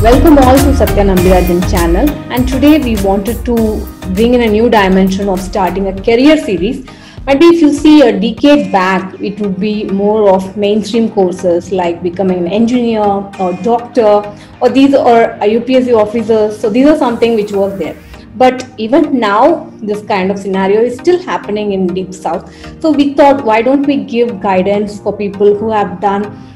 Welcome all to Satya Nambirajan channel, and today we wanted to bring in a new dimension of starting a career series. Maybe if you see a decade back, it would be more of mainstream courses like becoming an engineer or doctor or a UPSC officers. So these are something which was there. But even now, this kind of scenario is still happening in Deep South. So we thought, why don't we give guidance for people who have done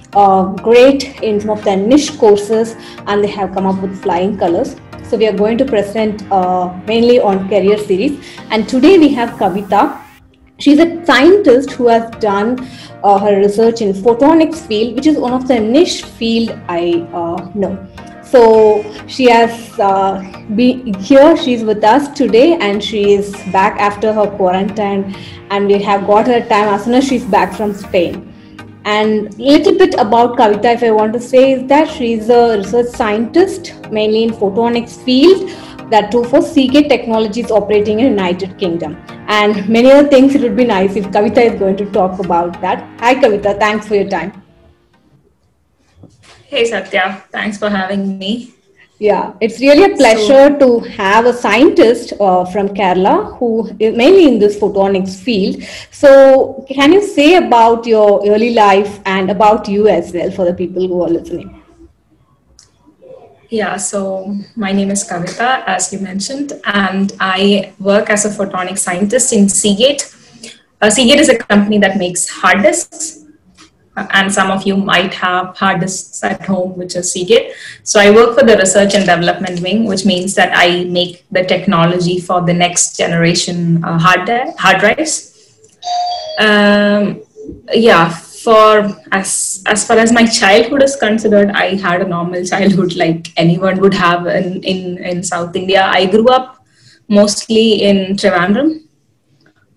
great in some of their niche courses and they have come up with flying colors. So we are going to present mainly on career series, and today we have Kavita. She's a scientist who has done her research in photonics field, which is one of the niche field I know. So she has been here. She's with us today, and she is back after her quarantine, and we have got her time as soon as she's back from Spain. And a little bit about Kavita, if I want to say, is that she's a research scientist, mainly in photonics field, that too for Seagate Technologies operating in United Kingdom. And many other things. It would be nice if Kavita is going to talk about that. Hi Kavita, thanks for your time. Hey Satya, thanks for having me. Yeah, it's really a pleasure to have a scientist from Kerala who is mainly in this photonics field. So can you say about your early life and about you as well for the people who are listening? Yeah, so my name is Kavita, as you mentioned, and I work as a photonics scientist in Seagate. Seagate is a company that makes hard disks. And some of you might have hard disks at home, which is Seagate. So I work for the research and development wing, which means that I make the technology for the next generation hard drives. For as far as my childhood is considered, I had a normal childhood like anyone would have in South India. I grew up mostly in Trivandrum.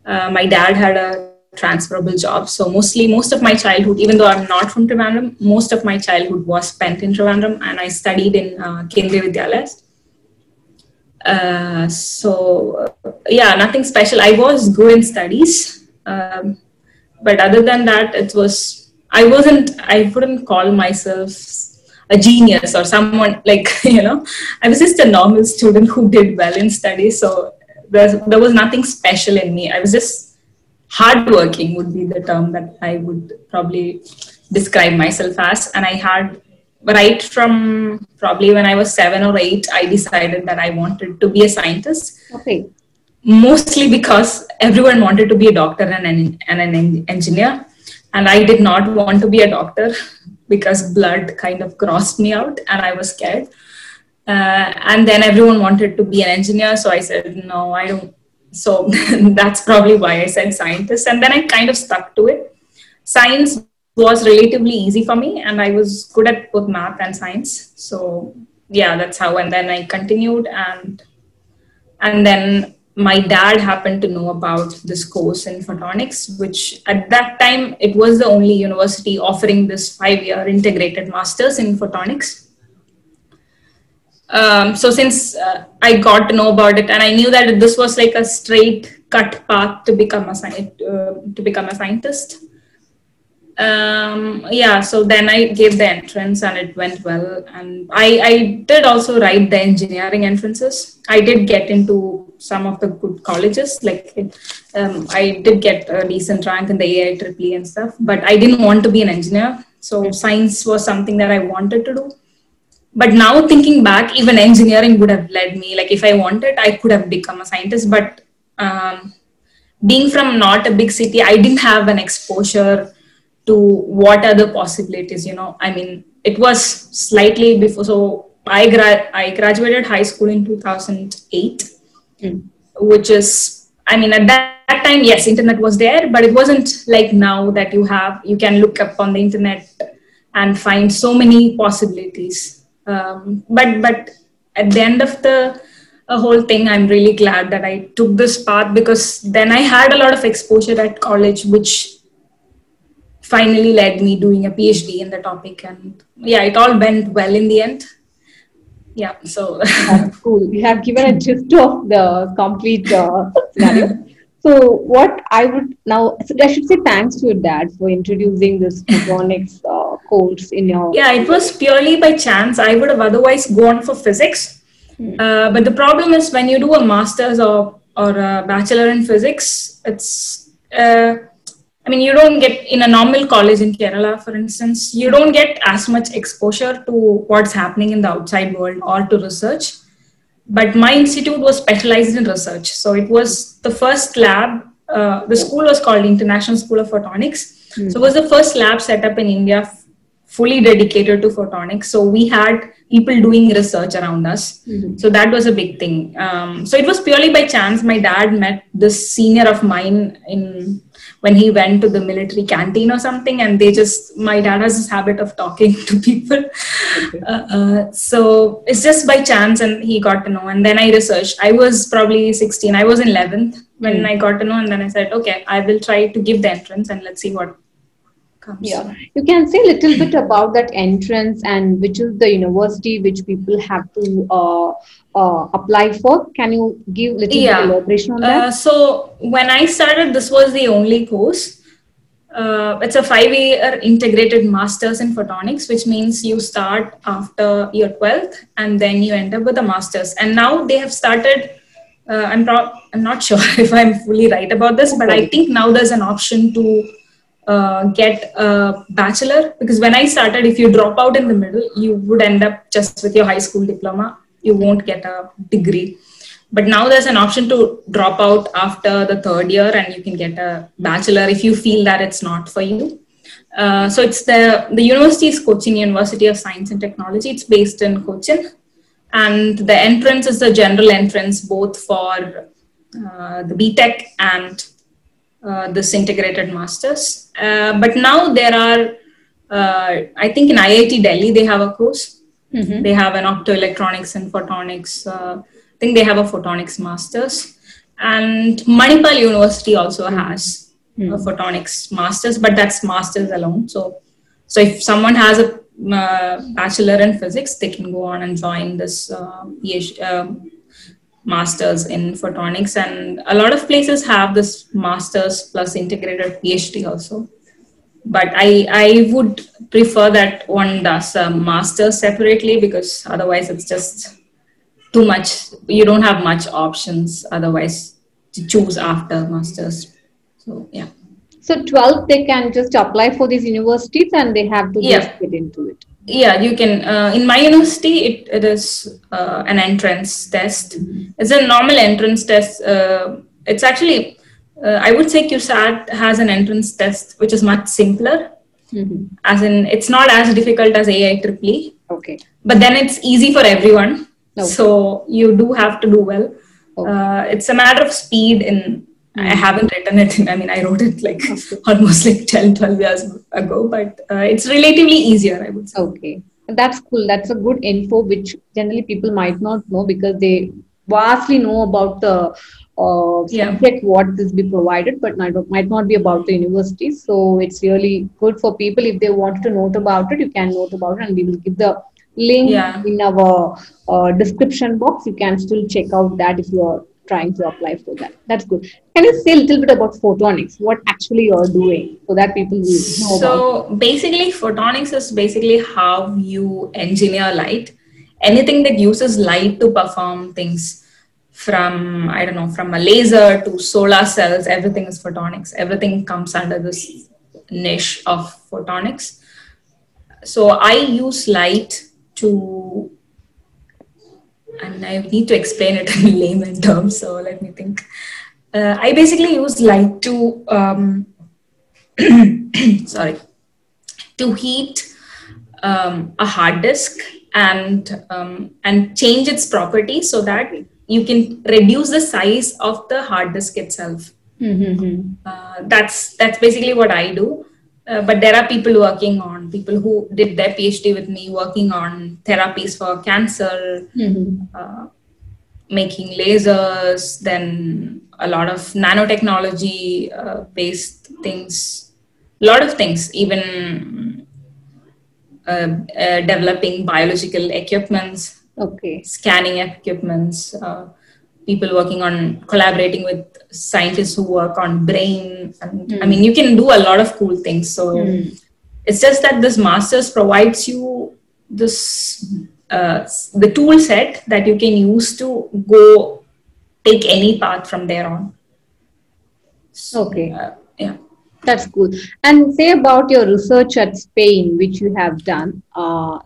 My dad had a transferable job. So most of my childhood, even though I'm not from Trivandrum, most of my childhood was spent in Trivandrum, and I studied in Kendriya Vidyalayas. Nothing special. I was good in studies. But other than that, I wouldn't call myself a genius or someone like, I was just a normal student who did well in studies. So there was nothing special in me. I was just hardworking would be the term that I would probably describe myself as. And I had, right from probably when I was 7 or 8, I decided that I wanted to be a scientist. Okay. Mostly because everyone wanted to be a doctor and an engineer. And I did not want to be a doctor because blood kind of crossed me out and I was scared. And then everyone wanted to be an engineer. So I said, no, I don't. So that's probably why I said scientist. And then I kind of stuck to it. Science was relatively easy for me and I was good at both math and science. So yeah, that's how. And then I continued and then my dad happened to know about this course in photonics, which at that time, it was the only university offering this 5-year integrated master's in photonics. So since I got to know about it and I knew that this was like a straight cut path to become a scientist. So then I gave the entrance and it went well. And I did also write the engineering entrances. I did get into some of the good colleges. Like I did get a decent rank in the AIEEE and stuff, but I didn't want to be an engineer. So science was something that I wanted to do. But now thinking back, even engineering would have led me. Like if I wanted, I could have become a scientist. But being from not a big city, I didn't have an exposure to what are the possibilities, I mean, it was slightly before. So I graduated high school in 2008, which is, I mean, at that time, yes, internet was there, but it wasn't like now that you can look up on the internet and find so many possibilities. But at the end of the whole thing, I'm really glad that I took this path because then I had a lot of exposure at college, which finally led me doing a PhD in the topic. And yeah, it all went well in the end. Yeah, so. That's cool. You have given a gist of the complete scenario. So what I would now, so I should say thanks to your dad for introducing this photonics course in your. Yeah, it was purely by chance. I would have otherwise gone for physics. But the problem is when you do a master's or a bachelor in physics, I mean, you don't get in a normal college in Kerala, for instance, you don't get as much exposure to what's happening in the outside world or to research. But my institute was specialized in research. So it was the first lab. The school was called International School of Photonics. So it was the first lab set up in India fully dedicated to photonics. So we had people doing research around us. So that was a big thing. So it was purely by chance. My dad met this senior of mine when he went to the military canteen or something, and my dad has this habit of talking to people. So it's just by chance, and he got to know. And then I researched. I was probably 16. I was in 11th when I got to know, and then I said, okay, I will try to give the entrance and let's see what comes. Yeah, you can say a little bit about that entrance and which is the university which people have to apply for. Can you give a little bit elaboration on that? So when I started, this was the only course. It's a 5-year integrated master's in photonics, which means you start after your 12th and then you end up with a master's. And now they have started. I'm not sure if I'm fully right about this, but I think now there's an option to get a bachelor, because when I started, if you drop out in the middle, you would end up just with your high school diploma. You won't get a degree. But now there's an option to drop out after the 3rd year and you can get a bachelor if you feel that it's not for you. So it's the university is Cochin University of Science and Technology. It's based in Cochin. And the entrance is the general entrance both for the BTech and this integrated masters. But now there are, I think in IIT Delhi, they have a course. They have an optoelectronics and photonics. I think they have a photonics masters. And Manipal University also has a photonics masters, but that's masters alone. So if someone has a bachelor in physics, they can go on and join this masters in photonics. And a lot of places have this masters plus integrated PhD also. But I would prefer that one does a master's separately, because otherwise it's just too much. You don't have much options otherwise to choose after master's. So, yeah. So 12th, they can just apply for these universities and they have to just get into it. Yeah, you can. In my university, it is an entrance test. It's a normal entrance test. It's actually, I would say CUSAT has an entrance test which is much simpler. As in, it's not as difficult as AIEEE. Okay. But then it's easy for everyone. Okay. So you do have to do well. Okay. It's a matter of speed in. I haven't written it. I wrote it almost 12 years ago, but it's relatively easier, I would say. Okay. That's cool. That's a good info, which generally people might not know because they vastly know about the subject, what is be provided, but might not be about the university. So it's really good for people. If they want to note about it, you can note about it, and we will give the link in our description box. You can still check out that if you are trying to apply for that. That's good. Can you say a little bit about photonics? What actually you're doing so that people will know about? So basically, photonics is basically how you engineer light. Anything that uses light to perform things, from a laser to solar cells, everything is photonics. Everything comes under this niche of photonics. So I use light to, and I need to explain it in layman terms, so let me think. I basically use light to, to heat a hard disk and change its properties so that you can reduce the size of the hard disk itself. That's basically what I do. But there are people who did their PhD with me working on therapies for cancer, making lasers, then a lot of nanotechnology based things, a lot of things, even developing biological equipments, scanning equipments, people working on collaborating with scientists who work on brain. And I mean, you can do a lot of cool things. So it's just that this master's provides you this the tool set that you can use to go take any path from there on. So, okay. Yeah. That's cool. And say about your research at Spain, which you have done. How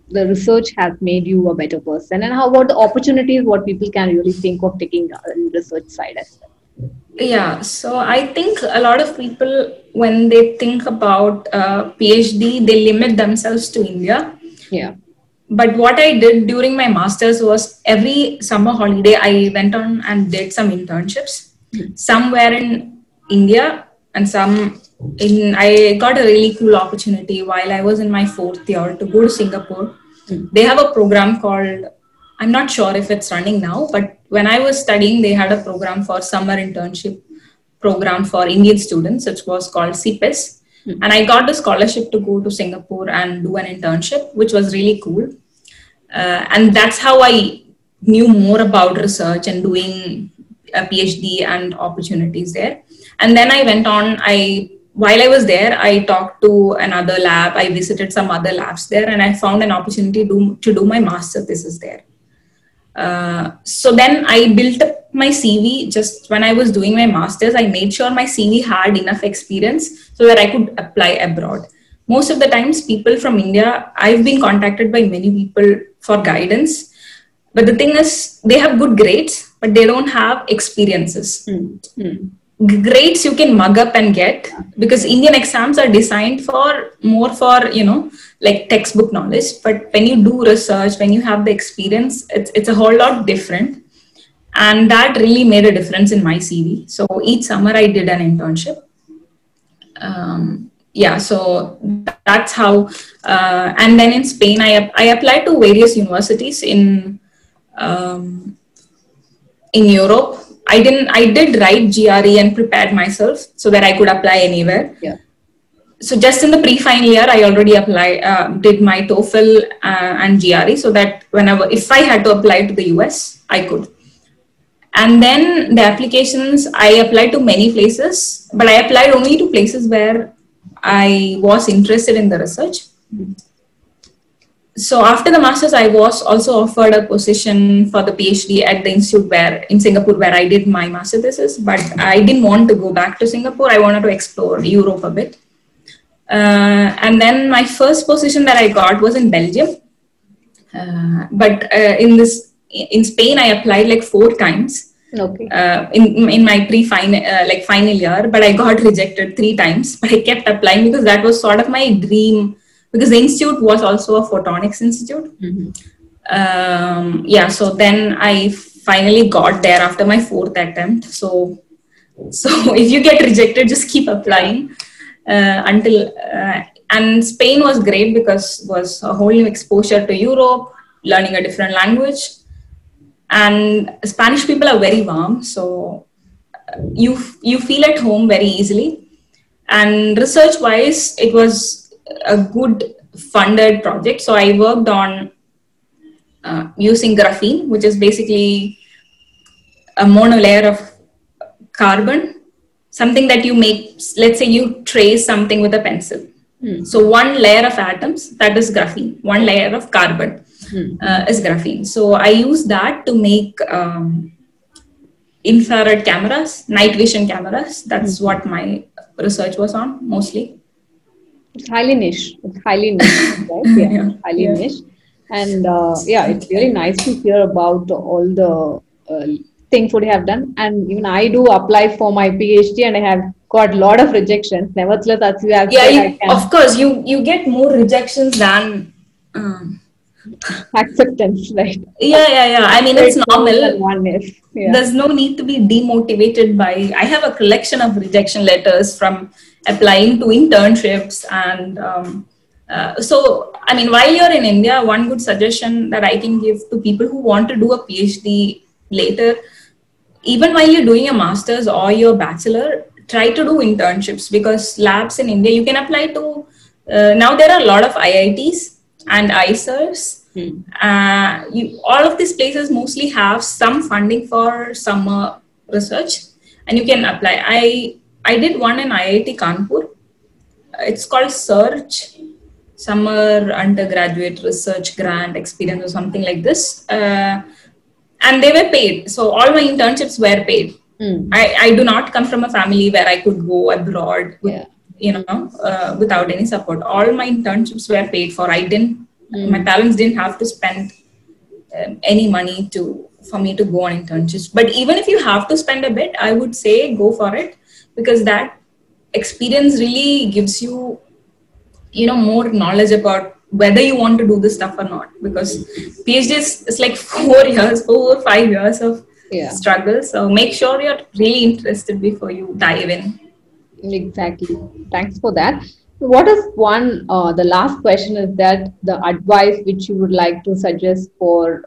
the research has made you a better person, and how about the opportunities, what people can really think of taking in research side as well. Yeah, so I think a lot of people, when they think about PhD, they limit themselves to India. Yeah. But what I did during my master's was every summer holiday, I went on and did some internships. Some were in India and some I got a really cool opportunity while I was in my 4th year to go to Singapore. They have a program called, I'm not sure if it's running now, but when I was studying, they had a program for summer internship program for Indian students. It was called CPES. And I got the scholarship to go to Singapore and do an internship, which was really cool. And that's how I knew more about research and doing a PhD and opportunities there. And then I went on, while I was there, I talked to another lab. I visited some other labs there, and I found an opportunity to do my master thesis there. So then I built up my CV. Just when I was doing my master's, I made sure my CV had enough experience so that I could apply abroad. Most of the times, people from India, I've been contacted by many people for guidance. But the thing is, they have good grades, but they don't have experiences. Grades you can mug up and get, because Indian exams are designed for more for, like textbook knowledge. But when you do research, when you have the experience, it's a whole lot different. And that really made a difference in my CV. So each summer I did an internship. So that's how. And then in Spain, I applied to various universities in Europe. I did write GRE and prepared myself so that I could apply anywhere. Yeah. So just in the pre-final year, I already did my TOEFL and GRE, so that if I had to apply to the US, I could. And then the applications, I applied to many places, but I applied only to places where I was interested in the research. So after the master's, I was also offered a position for the PhD at the institute in Singapore, where I did my master thesis, but I didn't want to go back to Singapore. I wanted to explore Europe a bit. And then my first position that I got was in Belgium. In Spain, I applied like 4 times. Okay. In my final year, but I got rejected 3 times. But I kept applying because that was sort of my dream. Because the institute was also a photonics institute. So then I finally got there after my 4th attempt. So if you get rejected, just keep applying and Spain was great because it was a whole new exposure to Europe, learning a different language. And Spanish people are very warm. So you feel at home very easily. And research-wise, it was a good funded project. So I worked on using graphene, which is basically a monolayer of carbon, something that you make. Let's say you trace something with a pencil. So one layer of atoms, that is graphene. One layer of carbon is graphene. So I use that to make infrared cameras, night vision cameras. That's what my research was on mostly. It's highly niche. Right? Yeah, highly niche. And it's really nice to hear about all the things what you have done. And even I do apply for my PhD, and I have got a lot of rejections. Nevertheless, as you have said, of course, you get more rejections than acceptance, right? Yeah. I mean, it's normal. Yeah. There's no need to be demotivated by. I have a collection of rejection letters from applying to internships, and so I mean, while you're in India, one good suggestion that I can give to people who want to do a PhD later, even while you're doing a master's or your bachelor, try to do internships, because labs in India you can apply to. Now there are a lot of IITs, and ICERS. All of these places mostly have some funding for summer research, and you can apply. I did one in IIT Kanpur. It's called Search Summer Undergraduate Research Grant Experience or something like this. And they were paid. So all my internships were paid. I do not come from a family where I could go abroad, without any support. All my internships were paid for. My parents didn't have to spend any money for me to go on internships. But even if you have to spend a bit, I would say go for it, because that experience really gives you, more knowledge about whether you want to do this stuff or not. Because PhD is like 4 or 5 years of struggle. So make sure you're really interested before you dive in. Exactly. Thanks for that. What is the last question is that the advice which you would like to suggest for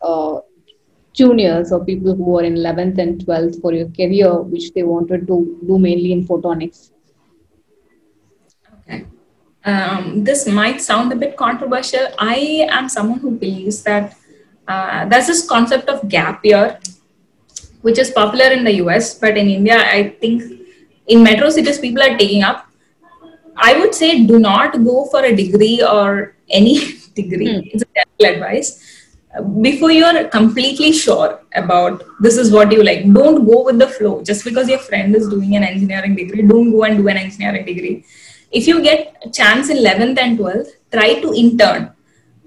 juniors or people who are in 11th and 12th for your career, which they wanted to do mainly in photonics? Okay. This might sound a bit controversial. I am someone who believes that there's this concept of gap year, which is popular in the US, but in India, I think in metro cities, people are taking up. I would say do not go for a degree or any degree. It's a terrible advice. Before you're completely sure about this is what you like, don't go with the flow. Just because your friend is doing an engineering degree, don't go and do an engineering degree. If you get a chance in 11th and 12th, try to intern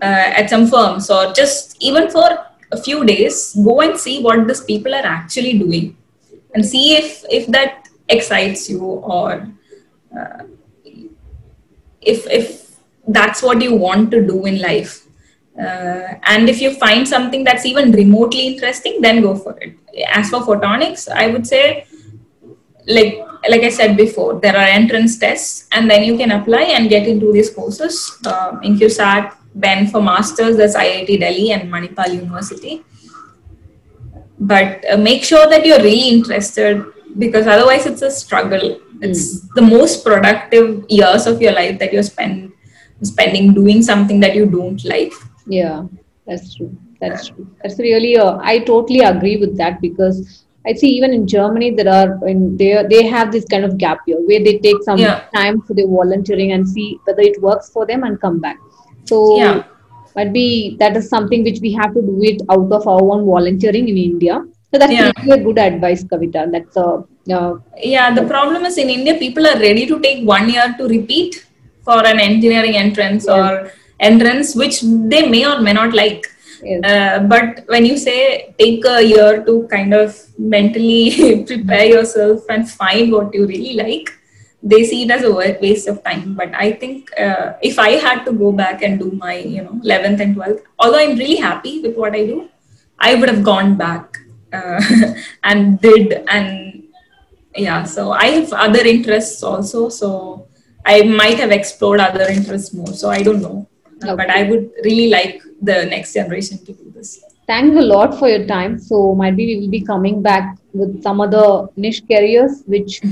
at some firms, or just even for a few days, go and see what these people are actually doing and see if that excites you, or if that's what you want to do in life. And if you find something that's even remotely interesting, then go for it. As for photonics, I would say, like I said before, there are entrance tests, and then you can apply and get into these courses. In QSAT, then for masters, there's IIT Delhi and Manipal University. But make sure that you're really interested, because otherwise it's a struggle. It's the most productive years of your life that you're spending doing something that you don't like. Yeah, that's true. That's true. That's really, I totally agree with that, because I see even in Germany they have this kind of gap year where they take some time for their volunteering and see whether it works for them and come back. So that is something which we have to do it out of our own volunteering in India. So that's really a good advice, Kavita. That's the problem is in India, people are ready to take 1 year to repeat for an engineering entrance or entrance, which they may or may not like. But when you say take a year to kind of mentally prepare yourself and find what you really like, they see it as a waste of time. But I think if I had to go back and do my 11th and 12th, although I'm really happy with what I do, I would have gone back and did. And so I have other interests also, so I might have explored other interests more. So I don't know. But I would really like the next generation to do this. Thanks a lot for your time. So might be we will be coming back with some other niche careers,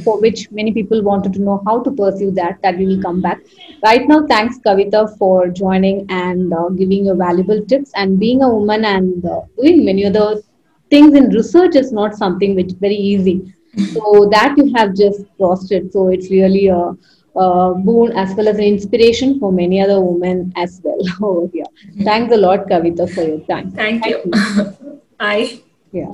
for which many people wanted to know how to pursue that we will come back. Right now, thanks Kavita for joining and giving your valuable tips. And being a woman and doing many other things in research is not something which is very easy. So that you have just crossed it. So it's really a boon as well as an inspiration for many other women as well over here. Thanks a lot, Kavita, for your time. Thank you. Bye. Yeah.